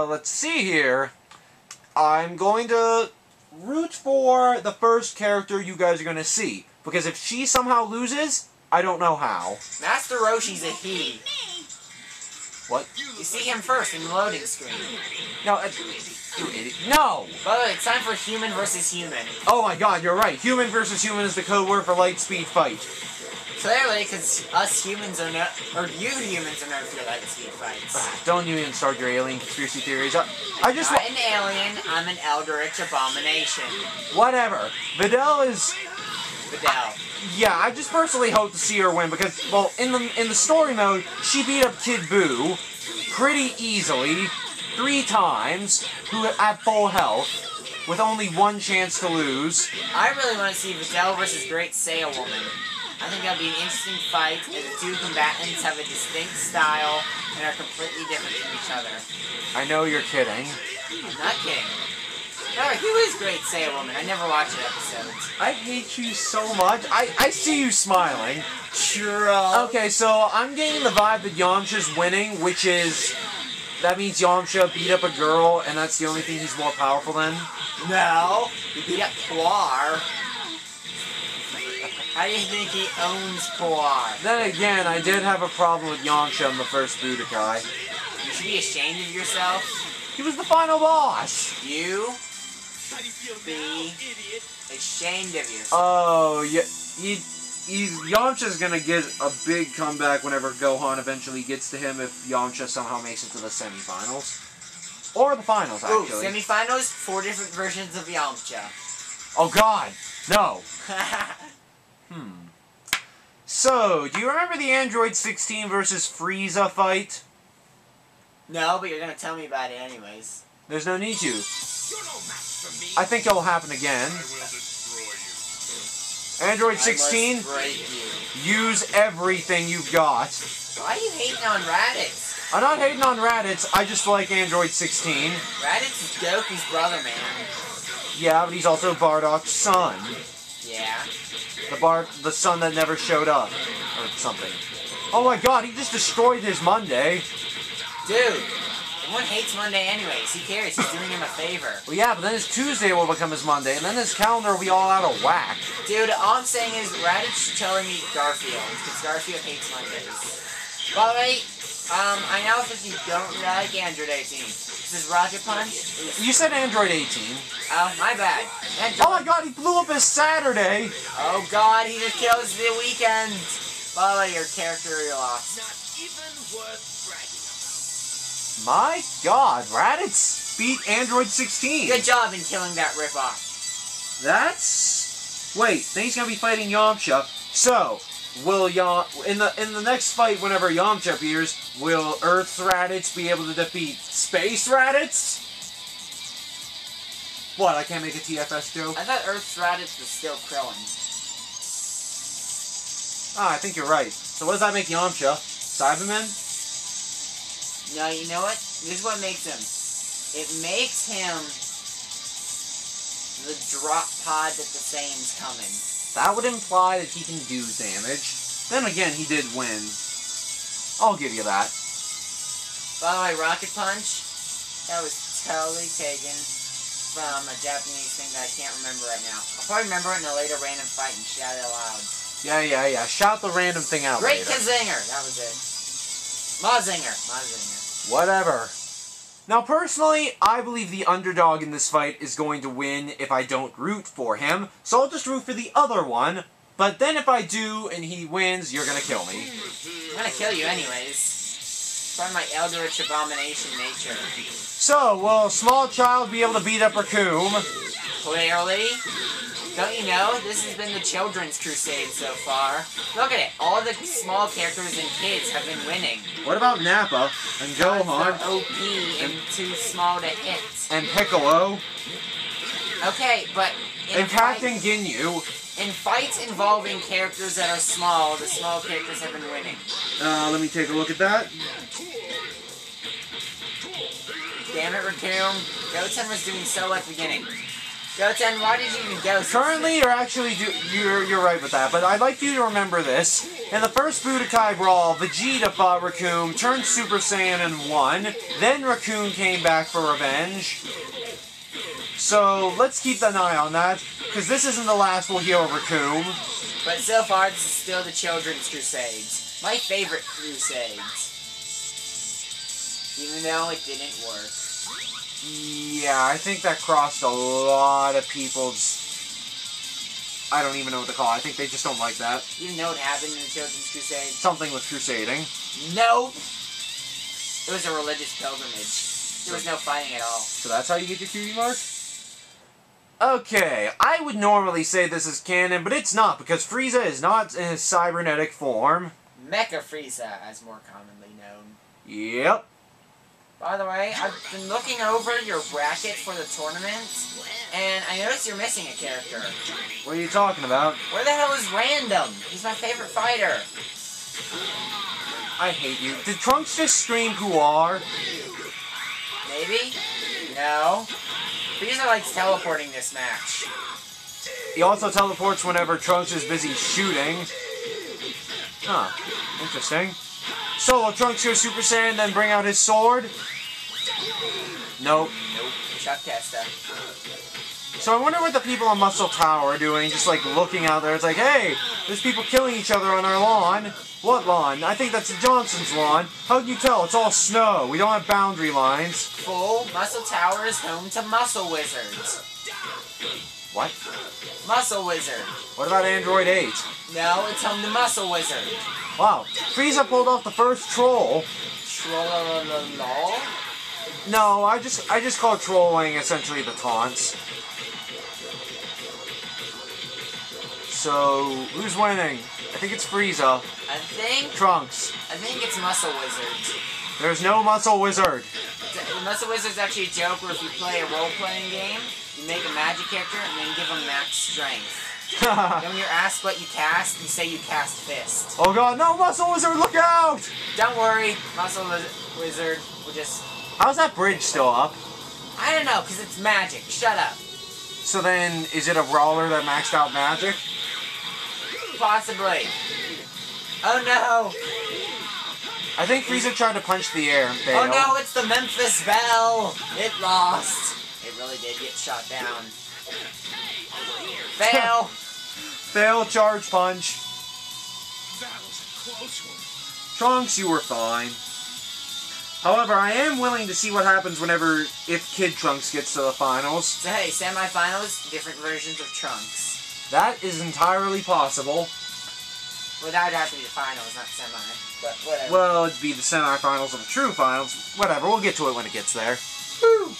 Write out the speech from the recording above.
let's see here. I'm going to root for the first character you guys are going to see. Because if she somehow loses, I don't know how. Master Roshi's a he. What? You see him first in the loading screen. No, you idiot. No! By the way, it's time for human versus human. Oh my god, you're right. Human versus human is the code word for light speed fight. Clearly, because us humans are not, or you humans are known for light speed fights. Don't you even start your alien conspiracy theories. I just... Not an alien, I'm an eldritch abomination. Whatever. Videl is... Videl. Yeah, I just personally hope to see her win because, well, in the story mode, she beat up Kid Buu pretty easily 3 times, who at full health, with only 1 chance to lose. I really want to see Videl versus Great Saiyawoman. I think that'd be an interesting fight, as the 2 combatants have a distinct style and are completely different from each other. I know you're kidding. I'm not kidding. Who is Great Saiyawoman? I never watched the episodes. I hate you so much. I see you smiling. Sure. Okay, so I'm getting the vibe that Yamcha's winning, which is... That means Yamcha beat up a girl, and that's the only thing he's more powerful than? No. He beat up Puar. How do you think he owns Puar? Then again, I did have a problem with Yamcha in the first Budokai. You should be ashamed of yourself. He was the final boss. You be ashamed of yourself. Oh, yeah. Yamcha's gonna get a big comeback whenever Gohan eventually gets to him if Yamcha somehow makes it to the semifinals. Or the finals, actually. Ooh, semifinals? 4 different versions of Yamcha. Oh, God. No. So, do you remember the Android 16 versus Frieza fight? No, but you're gonna tell me about it anyways. There's no need to. I think it will happen again. Android 16, use everything you've got. Why are you hating on Raditz? I'm not hating on Raditz, I just like Android 16. Raditz is Goku's brother, man. Yeah, but he's also Bardock's son. Yeah. The son that never showed up. Or something. Oh my god, he just destroyed his Monday. Dude, everyone hates Monday anyways. Who cares? He's doing him a favor. Well, yeah, but then his Tuesday will become his Monday, and then his calendar will be all out of whack. Dude, all I'm saying is Raditz should totally meet Garfield, because Garfield hates Mondays. By the way, I know that you don't really like Android 18. This is Rocket Punch. You said Android 18. Oh, my bad. Oh my god, he blew up his Saturday! Oh god, he just kills the weekend! By the way, your character you lost. Not even worth bragging about. My god, Raditz beat Android 16. Good job in killing that ripoff. That's... Wait, then he's gonna be fighting Yamcha. So, will in the next fight, whenever Yamcha appears, will Earth's Raditz be able to defeat Space Raditz? What, I can't make a TFS joke? I thought Earth's Raditz was still Krillin. Ah, I think you're right. So what does that make Yamcha? Cyberman? No, you know what? This is what makes him. It makes him the drop pod that the Saiyan's coming. That would imply that he can do damage. Then again, he did win. I'll give you that. By the way, Rocket Punch, that was totally taken from a Japanese thing that I can't remember right now. I'll probably remember it in a later random fight and shout it aloud. Yeah. Shout the random thing out Great later. Kazinger! That was it. Mazinger. Whatever. Now, personally, I believe the underdog in this fight is going to win if I don't root for him, so I'll just root for the other one. But then if I do and he wins, you're gonna kill me. I'm gonna kill you anyways. From my eldritch abomination nature. So, will a small child be able to beat up Recoome? Clearly. Don't you know? This has been the children's crusade so far. Look at it. All the small characters and kids have been winning. What about Nappa and Gohan? They're OP and too small to hit. And Piccolo? Okay, but and Captain Ginyu. In fights involving characters that are small, the small characters have been winning. Let me take a look at that. Damn it, Recoome. Goten was doing so at the beginning. Goten, why did you even go? Currently, you're right with that, but I'd like you to remember this. In the first Budokai Brawl, Vegeta fought Recoome, turned Super Saiyan and won. Then Recoome came back for revenge. So let's keep an eye on that, because this isn't the last we'll hear of Recoome. But so far, this is still the Children's Crusades. My favorite crusades. Even though it didn't work. Yeah, I think that crossed a lot of people's... I don't even know what to call it. I think they just don't like that. You know what happened in the Children's Crusade? Something with crusading. Nope! It was a religious pilgrimage. There was no fighting at all. So that's how you get your cutie mark? Okay, I would normally say this is canon, but it's not, because Frieza is not in his cybernetic form. Mecha Frieza, as more commonly known. Yep. By the way, I've been looking over your bracket for the tournament, and I noticed you're missing a character. What are you talking about? Where the hell is Random? He's my favorite fighter. I hate you. Did Trunks just scream Guar? Maybe? No. Frieza likes teleporting this match. He also teleports whenever Trunks is busy shooting. Huh. Interesting. So, will Trunks go Super Saiyan then bring out his sword? Nope. Nope. Chuck Testa. So I wonder what the people on Muscle Tower are doing, just like looking out there. It's like, hey, there's people killing each other on our lawn. What lawn? I think that's the Johnson's lawn. How can you tell? It's all snow. We don't have boundary lines. Fool, Muscle Tower is home to Muscle Wizards. What? Muscle Wizard. What about Android 8? No, it's home to Muscle Wizard. Wow. Frieza pulled off the first troll. Troll? No, I just call trolling essentially the taunts. So, who's winning? I think it's Frieza. I think... Trunks. I think it's Muscle Wizard. There's no Muscle Wizard. Muscle Wizard's actually a joke where if you play a role-playing game, you make a magic character and then give them max strength. Then when you're asked what you cast, you say you cast Fist. Oh god, no, Muscle Wizard, look out! Don't worry, Muscle Wizard will just... How's that bridge still up? I don't know, because it's magic. Shut up. So then, is it a brawler that maxed out magic? Possibly. Oh no! I think Frieza tried to punch the air and failed. Oh no, it's the Memphis Belle! It lost. It really did get shot down. Fail! Fail, charge punch. That was a close one. Trunks, you were fine. However, I am willing to see what happens if Kid Trunks gets to the finals. So hey, semi-finals, different versions of Trunks. That is entirely possible. Well, that would have to be the finals, not semi. But whatever. Well, it'd be the semi-finals of the true finals. Whatever, we'll get to it when it gets there. Woo!